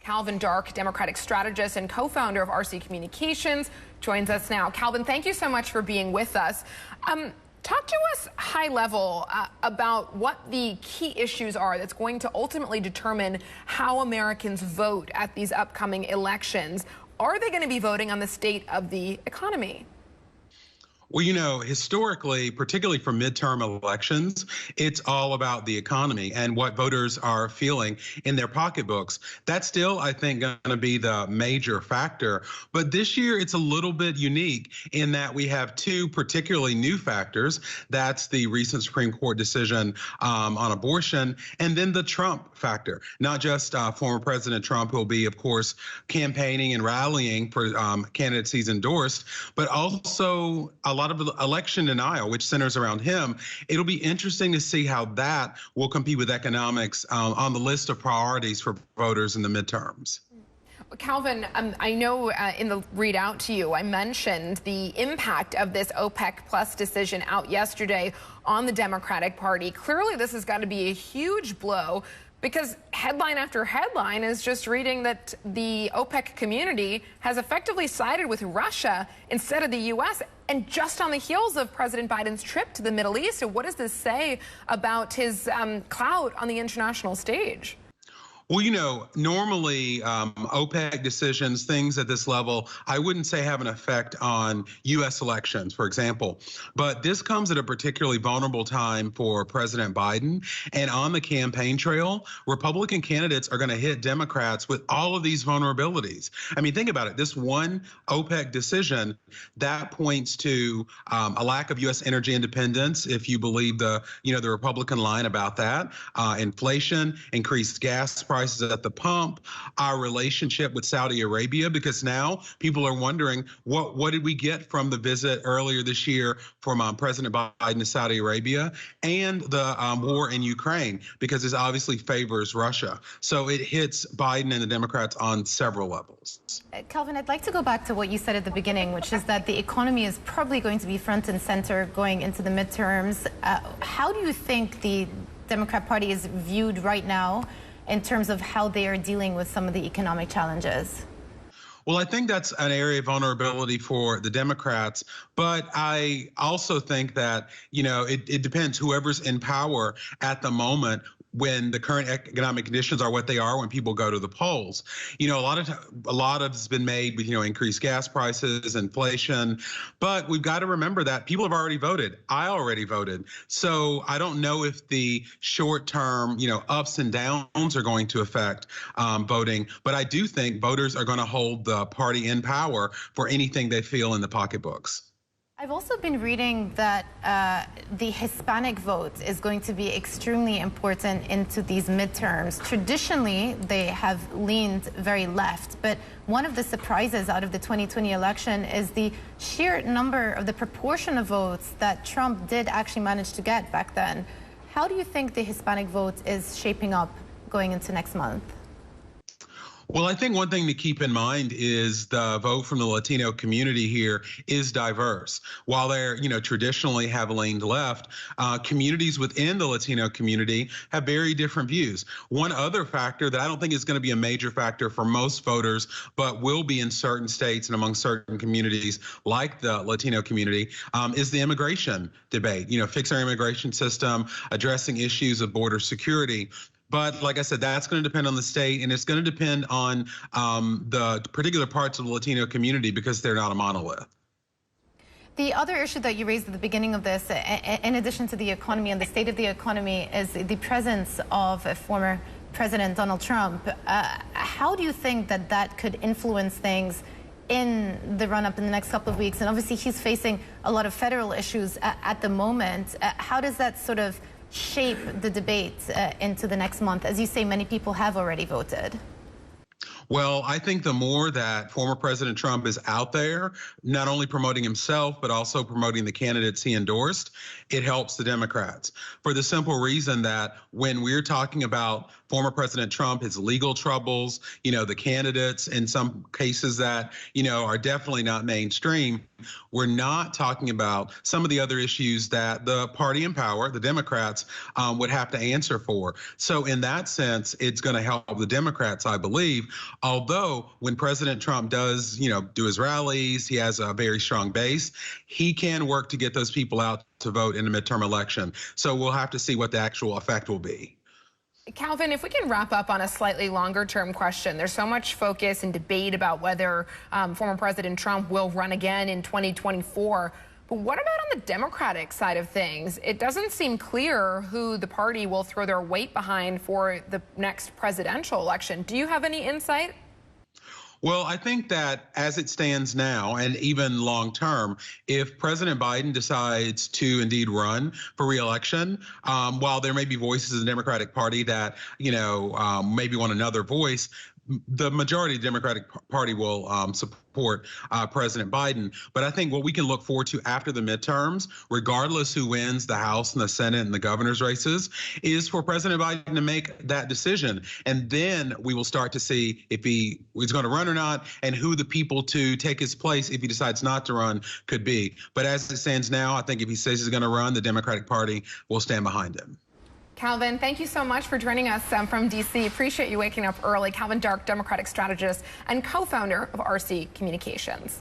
Calvin Dark, Democratic strategist and co-founder of RC Communications, joins us now. Calvin, thank you so much for being with us. Talk to us high level about what the key issues are that's going to ultimately determine how Americans vote at these upcoming elections. Are they going to be voting on the state of the economy? Well, you know, historically, particularly for midterm elections, it's all about the economy and what voters are feeling in their pocketbooks. That's still, I think, going to be the major factor. But this year, it's a little bit unique in that we have two particularly new factors. That's the recent Supreme Court decision on abortion, and then the Trump factor. Not just former President Trump, who will be, of course, campaigning and rallying for candidates he's endorsed, but also a lot of election denial, which centers around him. It'll be interesting to see how that will compete with economics on the list of priorities for voters in the midterms. Calvin, I know in the read out to you, I mentioned the impact of this OPEC Plus decision out yesterday on the Democratic Party. Clearly, this has got to be a huge blow, because headline after headline is just reading that the OPEC community has effectively sided with Russia instead of the U.S., and just on the heels of President Biden's trip to the Middle East. So what does this say about his clout on the international stage? Well, you know, normally OPEC decisions, things at this level, I wouldn't say have an effect on U.S. elections, for example. But this comes at a particularly vulnerable time for President Biden. And on the campaign trail, Republican candidates are going to hit Democrats with all of these vulnerabilities. I mean, think about it. This one OPEC decision, that points to a lack of U.S. energy independence, if you believe the Republican line about that. Inflation, increased gas prices at the pump, our relationship with Saudi Arabia, because now people are wondering what did we get from the visit earlier this year from President Biden to Saudi Arabia, and the war in Ukraine, because this obviously favors Russia. So it hits Biden and the Democrats on several levels. Calvin, I'd like to go back to what you said at the beginning, which is that the economy is probably going to be front and center going into the midterms. How do you think the Democrat Party is viewed right now in terms of how they are dealing with some of the economic challenges? Well, I think that's an area of vulnerability for the Democrats, but I also think that, you know, it depends whoever's in power at the moment when the current economic conditions are what they are when people go to the polls. You know, a lot of has been made with, you know, increased gas prices, inflation, but we've got to remember that people have already voted. I already voted. So I don't know if the short-term, you know, ups and downs are going to affect voting, but I do think voters are going to hold the party in power for anything they feel in the pocketbooks. I've also been reading that the Hispanic vote is going to be extremely important into these midterms. Traditionally, they have leaned very left, but one of the surprises out of the 2020 election is the sheer number of the proportion of votes that Trump did actually manage to get back then. How do you think the Hispanic vote is shaping up going into next month? Well, I think one thing to keep in mind is the vote from the Latino community here is diverse. While they're, you know, traditionally have leaned left, communities within the Latino community have very different views. One other factor that I don't think is going to be a major factor for most voters, but will be in certain states and among certain communities like the Latino community, is the immigration debate. You know, fixing our immigration system, addressing issues of border security. But like I said, that's going to depend on the state, and it's going to depend on the particular parts of the Latino community, because they're not a monolith. The other issue that you raised at the beginning of this, in addition to the economy and the state of the economy, is the presence of former President Donald Trump. How do you think that that could influence things in the run-up in the next couple of weeks? And obviously, he's facing a lot of federal issues at the moment. How does that sort of shape the debate into the next month? As you say, many people have already voted. Well, I think the more that former President Trump is out there, not only promoting himself, but also promoting the candidates he endorsed, it helps the Democrats. For the simple reason that when we're talking about former President Trump, his legal troubles, the candidates in some cases that, are definitely not mainstream, we're not talking about some of the other issues that the party in power, the Democrats, would have to answer for. So in that sense, it's going to help the Democrats, I believe. Although when President Trump does, do his rallies, he has a very strong base, he can work to get those people out to vote in the midterm election. So we'll have to see what the actual effect will be. Calvin, if we can wrap up on a slightly longer term question, there's so much focus and debate about whether former President Trump will run again in 2024. But what about on the Democratic side of things? It doesn't seem clear who the party will throw their weight behind for the next presidential election. Do you have any insight? Well, I think that as it stands now, and even long term, if President Biden decides to indeed run for re-election, while there may be voices in the Democratic Party that, maybe want another voice, the majority of the Democratic Party will support President Biden. But I think what we can look forward to after the midterms, regardless who wins the House and the Senate and the governor's races, is for President Biden to make that decision. And then we will start to see if he's going to run or not, and who the people to take his place if he decides not to run could be. But as it stands now, I think if he says he's going to run, the Democratic Party will stand behind him. Calvin, thank you so much for joining us from D.C. Appreciate you waking up early. Calvin Dark, Democratic strategist and co-founder of RC Communications.